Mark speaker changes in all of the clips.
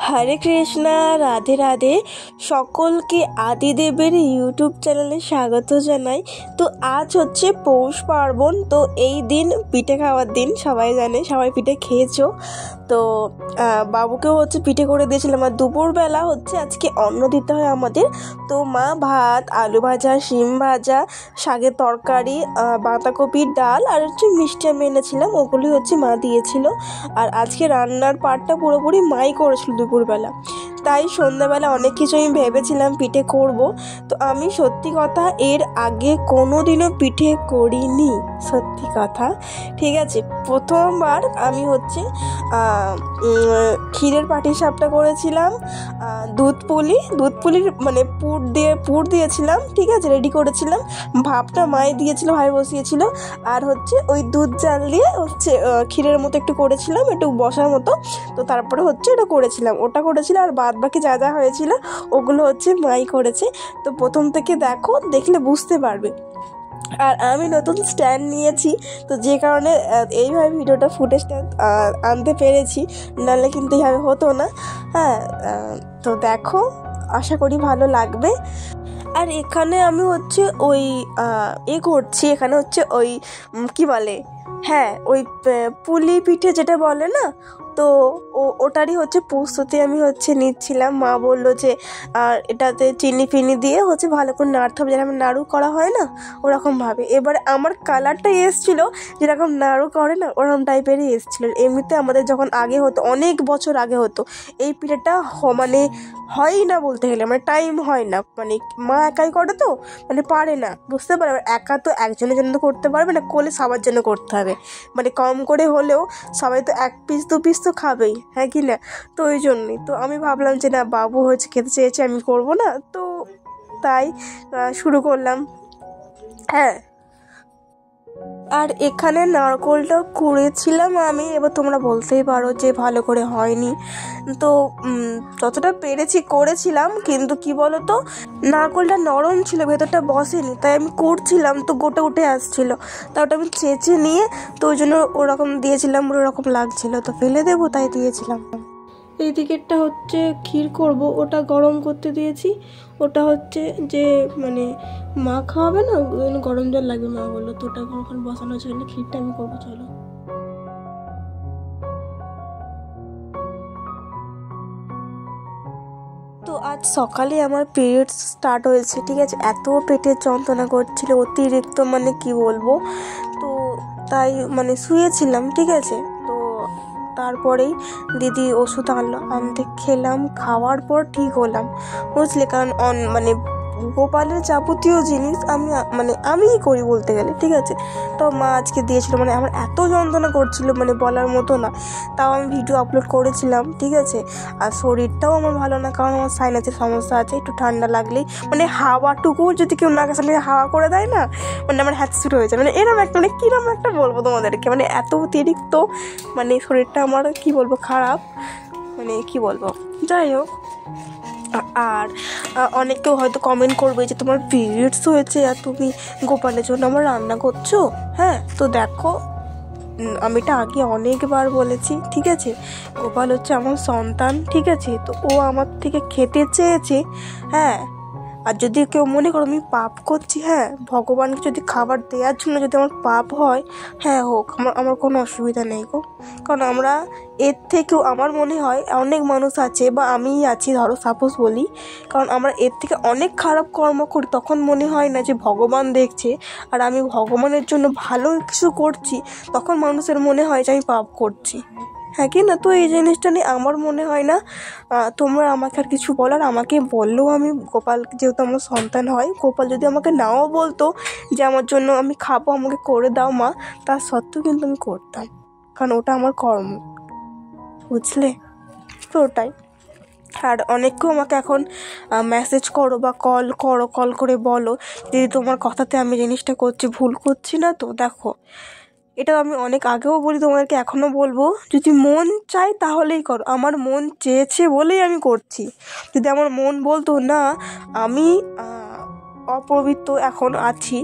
Speaker 1: হরে কৃষ্ণা, রাধে রাধে। সকলকে আদিদেবের ইউটিউব চ্যানেলে স্বাগত জানাই। তো আজ হচ্ছে পৌষ পার্বণ, তো এই দিন পিঠে খাওয়ার দিন। সবাই জানে, সবাই পিঠে খেয়েছো। তো বাবুকেও হচ্ছে পিঠে করে দিয়েছিলাম। আর দুপুরবেলা হচ্ছে আজকে অন্ন দিতে হয় আমাদের। তো মা ভাত, আলু ভাজা, শিম ভাজা, শাকের তরকারি, বাঁধাকপির ডাল আর হচ্ছে মিষ্টি আমি এনেছিলাম, ওগুলি হচ্ছে মা দিয়েছিল। আর আজকে রান্নার পার্টটা পুরোপুরি মাই করেছিল দুপুরবেলা। তাই সন্ধ্যাবেলা অনেক কিছু আমি ভেবেছিলাম পিঠে করব। তো আমি সত্যি কথা এর আগে কোনো দিনও পিঠে করিনি, সত্যি কথা। ঠিক আছে, প্রথমবার আমি হচ্ছে ক্ষীরের পাটিসাপটা করেছিলাম। দুধ পুলির মানে পুর দিয়েছিলাম, ঠিক আছে, রেডি করেছিলাম। ভাপটা মায়ে দিয়েছিল, ভাই বসিয়েছিল। আর হচ্ছে ওই দুধ জাল দিয়ে হচ্ছে ক্ষীরের মতো একটু করেছিলাম, একটু বসার মতো। তো তারপরে হচ্ছে ওটা করেছিলাম। আর বাদ বাকি যা যা হয়েছিল ওগুলো হচ্ছে মাই করেছে। তো প্রথম থেকে দেখলে বুঝতে পারবে। আর আমি নতুন স্ট্যান্ড নিয়েছি, তো যে কারণে এইভাবে ভিডিওটা ফুটেজটা আনতে পেরেছি, নাহলে কিন্তু এইভাবে হতো না। হ্যাঁ, তো দেখো, আশা করি ভালো লাগবে। আর এখানে আমি হচ্ছে ওই করছি, এখানে হচ্ছে ওই কি বলে, হ্যাঁ, ওই পুলি পিঠে যেটা বলে না, তো ওটারই হচ্ছে প্রস্তুতি আমি হচ্ছে নিচ্ছিলাম। মা বললো যে এটাতে চিনি ফিনি দিয়ে হচ্ছে ভালো করে নাড়তে হবে, যেরকম নাড়ু করা হয় না ওরকমভাবে। এবারে আমার কালারটা এসেছিলো যেরকম নাড়ু করে না ওরকম টাইপেরই এসেছিলো। এমনিতে আমাদের যখন আগে হতো, অনেক বছর আগে হতো, এই পিঠেটা মানে হয়ই না বলতে গেলে, মানে টাইম হয় না, মানে মা একাই করে তো, মানে পারে না, বুঝতে পারে। একা তো একজনের জন্য তো করতে পারবে না, করলে সবার জন্য করতে হবে, মানে কম করে হলেও সবাই তো 1 পিস 2 পিস তো খাবেই, হ্যাঁ কি না? তো ওই জন্যই তো আমি ভাবলাম যে না, বাবু হচ্ছে খেতে চেয়েছে, আমি করব না, তো তাই শুরু করলাম। হ্যাঁ, আর এখানে নারকোলটা কুড়েছিলাম আমি। এবার তোমরা বলতেই পারো যে ভালো করে হয়নি, তো যতটা পেরেছি করেছিলাম। কিন্তু কি বলো তো, নারকোলটা নরম ছিল, ভেতরটা বসেনি, তাই আমি করছিলাম তো গোটা উঠে আসছিল। তা ওটা আমি চেঁচে নিয়ে, তো ওই জন্য ওরকম দিয়েছিলাম, ওরকম লাগছিল, তো ফেলে দেবো তাই দিয়েছিলাম। এই দিকেরটা হচ্ছে ক্ষীর করব, ওটা গরম করতে দিয়েছি। ওটা হচ্ছে যে মানে মা খাওয়াবে না, গরম জল লাগবে মা বললো, তো ওটা কখন বসানো চলে, ক্ষীরটা আমি করবো, চলো। তো আজ সকালে আমার পিরিয়ডস স্টার্ট হয়েছে, ঠিক আছে। এত পেটের যন্ত্রণা করছিল অতিরিক্ত, মানে কি বলবো। তো তাই মানে শুয়েছিলাম, ঠিক আছে। তো তারপরেই দিদি ওষুধ আনতে খেলাম, খাওয়ার পর ঠিক হলাম, বুঝলে। কারণ মানে গোপালের যাবতীয় জিনিস আমিই করি বলতে গেলে, ঠিক আছে। তো মা আজকে দিয়েছিল, মানে আমার এত যন্ত্রণা করছিল, মানে বলার মতো না। তাও আমি ভিডিও আপলোড করেছিলাম, ঠিক আছে। আর শরীরটাও আমার ভালো না, কারণ আমার সাইনাসের সমস্যা আছে। একটু ঠান্ডা লাগলেই, মানে হাওয়াটুকু যদি কেউ নাকের সামনে হাওয়া করে দেয় না, মানে আমার হাত শুরু হয়ে যায়, মানে এরকম একটা, মানে কিরম একটা বলবো তোমাদেরকে, মানে এত অতিরিক্ত মানে শরীরটা আমার, কি বলবো, খারাপ, মানে কি বলবো। যাই হোক, আর অনেকেও হয়তো কমেন্ট করবে যে তোমার পিরিয়ডস হয়েছে আর তুমি গোপালের জন্য আমার রান্না করছো। হ্যাঁ, তো দেখো, আমি এটা আগে অনেকবার বলেছি, ঠিক আছে। গোপাল হচ্ছে আমার সন্তান, ঠিক আছে। তো ও আমার থেকে খেতে চেয়েছে, হ্যাঁ। আর যদি কেউ মনে করো আমি পাপ করছি, হ্যাঁ, ভগবানকে যদি খাবার দেওয়ার জন্য যদি আমার পাপ হয়, হ্যাঁ হোক, আমার কোনো অসুবিধা নেই গো। কারণ আমরা এর থেকেও, আমার মনে হয় অনেক মানুষ আছে, বা আমিই আছি, ধরো সাপোজ বলি, কারণ আমরা এর থেকে অনেক খারাপ কর্ম করি, তখন মনে হয় না যে ভগবান দেখছে আর আমি ভগবানের জন্য ভালো কিছু করছি, তখন মানুষের মনে হয় যে আমি পাপ করছি, হ্যাঁ কি না? তো এই জিনিসটা নিয়ে আমার মনে হয় না তোমরা আমাকে আর কিছু বলার, আমাকে বললেও আমি, গোপাল যেহেতু আমার সন্তান হয়, গোপাল যদি আমাকে নাও বলতো যে আমার জন্য আমি খাবো, আমাকে করে দাও মা, তার সত্ত্বেও কিন্তু আমি করতাম, কারণ ওটা আমার কর্ম, বুঝলে। তো ওটাই। আর অনেকেও আমাকে এখন মেসেজ করো বা কল করে বলো, দিদি তোমার কথাতে আমি জিনিসটা করছি, ভুল করছি না তো? দেখো, এটা আমি অনেক আগেও বলি, তোমাদেরকে এখনও বলবো, যদি মন চায় তাহলেই করো। আমার মন চেয়েছে বলেই আমি করছি। যদি আমার মন বলতো না, আমি অপবিত্র এখন আছি,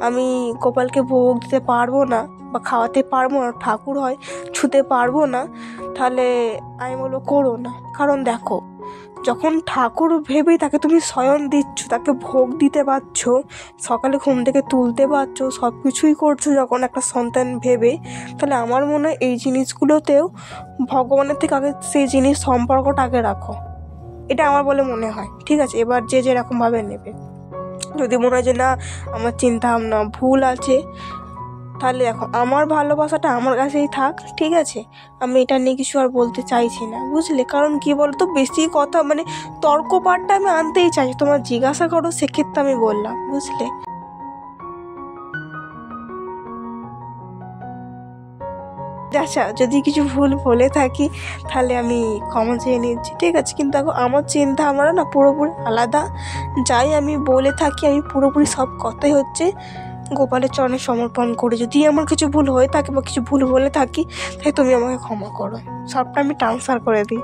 Speaker 1: আমি গোপালকে ভোগ দিতে পারবো না বা খাওয়াতে পারবো না, ঠাকুর হয় ছুতে পারবো না, তাহলে আমি বলবো করো না। কারণ দেখো, যখন ঠাকুর ভেবে তাকে তুমি শয়ন দিচ্ছ, তাকে ভোগ দিতে পারছো, সকালে ঘুম থেকে তুলতে পারছো, সব কিছুই করছো যখন একটা সন্তান ভেবে, তাহলে আমার মনে হয় এই জিনিসগুলোতেও ভগবানের থেকে আগে সেই জিনিস সম্পর্কটা আগে রাখো। এটা আমার বলে মনে হয়। ঠিক আছে, এবার যে যেরকমভাবে নেবে। যদি মনে হয় যে না আমার চিন্তা ভাবনা ভুল আছে, তাহলে দেখো আমার ভালোবাসাটা আমার কাছেই থাক। ঠিক আছে, আমি এটা নিয়ে কিছু আর বলতে চাইছি না, বুঝলে? কারণ কি বলতো, বেশি কথা মানে তর্ক পাঠটা আমি আনতেই চাই, তোমার জিজ্ঞাসা করো সেক্ষেত্রে আমি বললাম, বুঝলে? আচ্ছা, যদি কিছু ভুল বলে থাকি তাহলে আমি ক্ষমা চেয়ে নিচ্ছি। ঠিক আছে, কিন্তু দেখো আমার চিন্তা ভাবনা না পুরোপুরি আলাদা। যাই আমি বলে থাকি, আমি পুরোপুরি সব কথাই হচ্ছে গোপালের চরণে সমর্পণ করে। যদি আমার কিছু ভুল হয়ে থাকে বা কিছু ভুল বলে থাকি, তাই তুমি আমাকে ক্ষমা করো, সবটা আমি ট্রান্সফার করে দিই,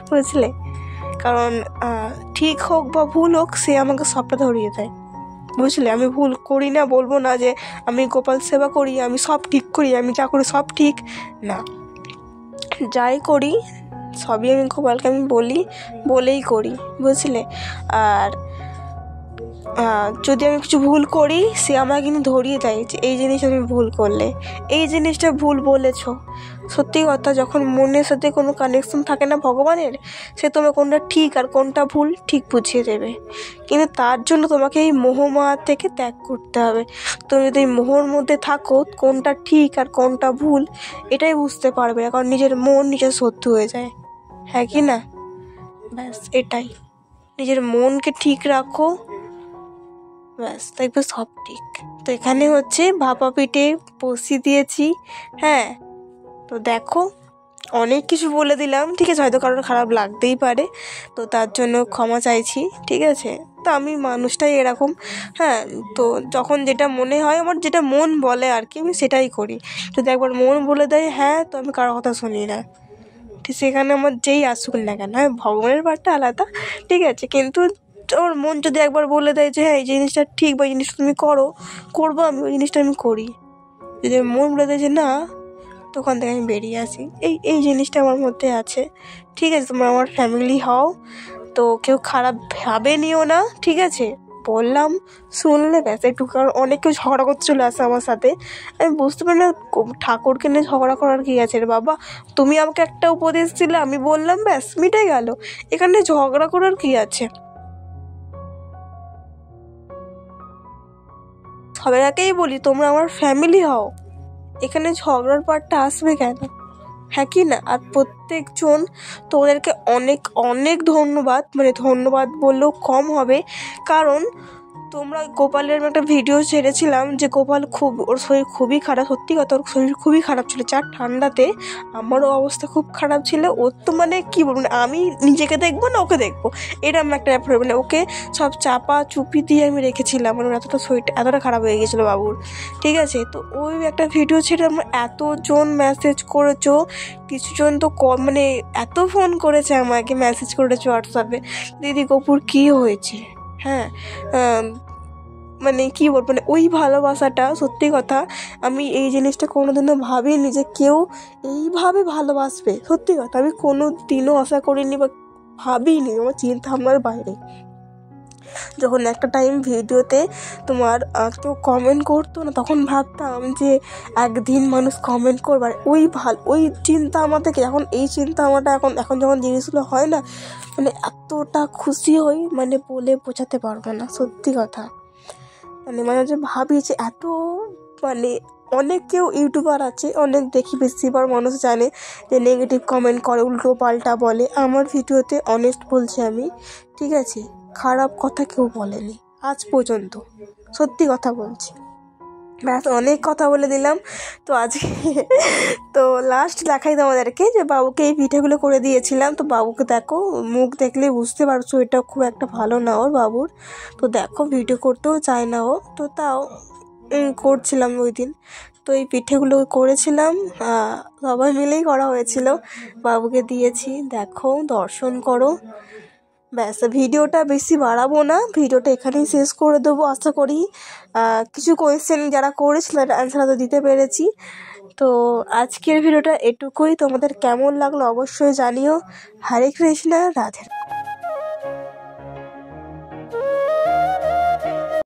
Speaker 1: বুঝলে? কারণ ঠিক হোক বা ভুল হোক, সে আমাকে সবটা ধরিয়ে দেয়, বুঝলে? আমি ভুল করি না বলবো না যে আমি গোপাল সেবা করি, আমি সব ঠিক করি, আমি যা করি সব ঠিক না। যাই করি সবই আমি গোপালকে আমি বলেই করি, বুঝলে? আর যদি আমি কিছু ভুল করি, সে আমাকে কিন্তু ধরিয়ে দেয় যে এই জিনিসটা তুমি ভুল করলে, এই জিনিসটা ভুল বলেছো। সত্যি কথা, যখন মনের সাথে কোনো কানেকশন থাকে না ভগবানের, সে তোমার কোনটা ঠিক আর কোনটা ভুল ঠিক বুঝিয়ে দেবে। কিন্তু তার জন্য তোমাকে এই মোহমায়া থেকে ত্যাগ করতে হবে। তুমি যদি এই মোহর মধ্যে থাকো, কোনটা ঠিক আর কোনটা ভুল এটাই বুঝতে পারবে না, কারণ নিজের মন নিজের শত্রু হয়ে যায়, হ্যাঁ কি না? ব্যাস এটাই, নিজের মনকে ঠিক রাখো, ব্যাস দেখবে সব ঠিক। তো এখানে হচ্ছে ভাপা পিঠে বসিয়ে দিয়েছি। হ্যাঁ, তো দেখো অনেক কিছু বলে দিলাম, ঠিক আছে, হয়তো কারোর খারাপ লাগতেই পারে, তো তার জন্য ক্ষমা চাইছি। ঠিক আছে, তো আমি মানুষটাই এরকম। হ্যাঁ, তো যখন যেটা মনে হয়, আমার যেটা মন বলে আর কি, আমি সেটাই করি। যদি একবার মন বলে দেয় হ্যাঁ, তো আমি কারোর কথা শুনি না। ঠিক সেখানে আমার যেই আসুক না কেন, হ্যাঁ ভগবানের পার্টটা আলাদা, ঠিক আছে, কিন্তু ওর মন যদি একবার বলে দেয় যে হ্যাঁ এই জিনিসটা ঠিক বা এই জিনিসটা তুমি করবো, আমি ওই জিনিসটা আমি করি। যদি মন বলে দেয় যে না, তখন থেকে আমি বেরিয়ে আসি। এই জিনিসটা আমার মধ্যে আছে। ঠিক আছে, তোমরা আমার ফ্যামিলি হও, তো কেউ খারাপ ভাবে নিও না, ঠিক আছে? বললাম, শুনলে ব্যাস একটু। কারণ অনেক কেউ ঝগড়া করতে চলে আসে আমার সাথে, আমি বুঝতে পারি না ঠাকুরকে নিয়ে ঝগড়া করার কী আছে রে বাবা? তুমি আমাকে একটা উপদেশ দিলে, আমি বললাম, ব্যাস মিটে গেল। এখানে ঝগড়া করার কী আছে? সবাইকেই বলি তোমরা আমার ফ্যামিলি হও, এখানে ঝগড়ার পার্টটা আসবে কেন, হ্যাঁ কি না? আর প্রত্যেকজন তোদেরকে অনেক অনেক ধন্যবাদ, মানে ধন্যবাদ বললেও কম হবে। কারণ তোমরা গোপালের একটা ভিডিও ছেড়েছিলাম যে গোপাল ওর শরীর খুবই খারাপ, সত্যি কথা ওর শরীর খুবই খারাপ ছিল, চার ঠান্ডাতে আমারও অবস্থা খুব খারাপ ছিল। ওর তো মানে কী বলবো, মানে আমি নিজেকে দেখবো না ওকে দেখবো, এরকম একটা ব্যাপার। মানে ওকে সব চাপা চুপি দিয়ে আমি রেখেছিলাম, মানে এতটা শরীরটা এতটা খারাপ হয়ে গেছিলো বাবুর। ঠিক আছে, তো ওই একটা ভিডিও ছেড়ে আমার এতজন মেসেজ করেছো, কিছুজন তো মানে এত ফোন করেছে আমাকে, মেসেজ করেছে হোয়াটসঅ্যাপে, দিদি গপুর কী হয়েছে। হ্যাঁ, মানে কী বলবো, মানে ওই ভালোবাসাটা, সত্যি কথা আমি এই জিনিসটা কোনোদিনও ভাবিনি যে কেউ এইভাবে ভালোবাসবে। সত্যি কথা আমি কোনো দিনও আশা করিনি বা ভাবিনি, আমার চিন্তা ভাবনার বাইরে। যখন একটা টাইম ভিডিওতে তোমার কেউ কমেন্ট করতো না, তখন ভাবতাম যে একদিন মানুষ কমেন্ট করবার, ওই চিন্তা আমার থেকে এখন এই চিন্তা আমারটা এখন যখন জিনিসগুলো হয় না, মানে এতটা খুশি হই, মানে বলে বোঝাতে পারবো না, সত্যি কথা। মানে যে ভাবি যে এত, মানে অনেক কেউ ইউটিউবার আছে, অনেক দেখি বেশিরভাগ মানুষ জানে যে নেগেটিভ কমেন্ট করে, উল্টো পাল্টা বলে। আমার ভিডিওতে অনেস্ট বলছি আমি, ঠিক আছে, খারাপ কথা কেউ বলেনি আজ পর্যন্ত, সত্যি কথা বলছি। ব্যাস অনেক কথা বলে দিলাম। তো আজকে তো লাস্ট দেখাই তোমাদেরকে যে বাবুকে এই পিঠেগুলো করে দিয়েছিলাম। তো বাবুকে দেখো, মুখ দেখলেই বুঝতে পারছো এটা খুব একটা ভালো না ওর বাবুর। তো দেখো ভিডিও করতেও চায় না ও, তো তাও করছিলাম ওই দিন। তো এই পিঠেগুলো করেছিলাম, সবাই মিলেই করা হয়েছিল, বাবুকে দিয়েছি। দেখো, দর্শন করো। ব্যাস ভিডিওটা বেশি বাড়াবো না, ভিডিওটা এখানেই শেষ করে দেবো। আশা করি কিছু কোয়েশ্চেন যারা করেছিল অ্যান্সার তো দিতে পেরেছি। তো আজকের ভিডিওটা এটুকুই, তোমাদের কেমন লাগলো অবশ্যই জানিও। হরে কৃষ্ণা, রাধে রাধে।